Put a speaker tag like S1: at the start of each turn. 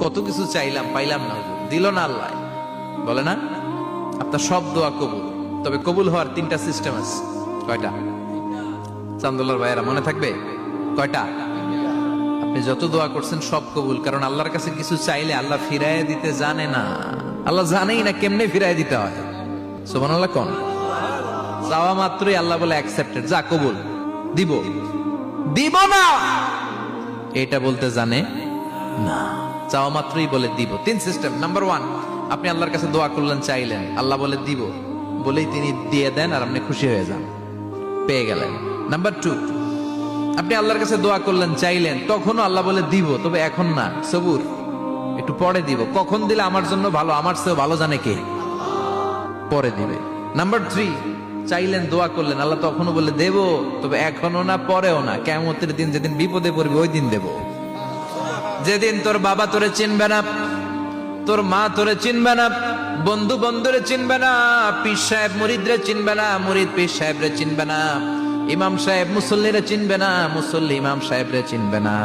S1: কত কিছু চাইলাম, পাইলাম না, হুজুর দিল না আল্লাহ, বলে না আপনার সব দোয়া কবুল। তবে কবুল হওয়ার 3টা সিস্টেম আছে। কয়টা? চান্দুল্লাহর ভাইয়েরা মনে থাকবে কয়টা? আপনি যত দোয়া করছেন সব কবুল, কারণ আল্লাহর কাছে কিছু চাইলে আল্লাহ ফিরাইয়া দিতে জানে না। আল্লাহ জানেই না কেমনে ফিরাইয়া দিতে হয়। সুবহানাল্লাহ কোন? চাওয়া মাত্রই আল্লাহ বলে অ্যাকসেপ্টেড, যা কবুল, দিব দিব না এটা বলতে জানে না, চাওয়া মাত্রই বলে দিব। 3 সিস্টেম। নাম্বার 1, আপনি আল্লাহর কাছে দোয়া করলেন, চাইলেন, আল্লাহ বলে দিব, বলেই তিনি দিয়ে দেন আর আপনি খুশি হয়ে যান, পেয়ে গেলেন। নাম্বার 2, আপনি আল্লাহর কাছে দোয়া করলেন, চাইলেন, তখনও আল্লাহ বলে দিব, তবে এখন না, সবুর, একটু পরে দিব। কখন দিলে আমার জন্য ভালো, আমার চেয়ে ভালো জানে কে, পরে দিবে। নাম্বার 3, চাইলেন, দোয়া করলেন, আল্লাহ তখনও বলে দেব, তবে এখনো না, পরেও না, কিয়ামতের দিন যেদিন বিপদে পড়বে ওই দিন দেব। যেদিন তোর বাবা তোরে চিনবে না, তোর মা তোরে চিনবে না, বন্ধু বন্ধুরে চিনবে না, পীর সাহেব মুরিদরে চিনবে না, মুরিদ পীর সাহেবরে চিনবে না, ইমাম সাহেব মুসল্লিরে চিনবে না, মুসল্লি ইমাম সাহেবরে চিনবে না।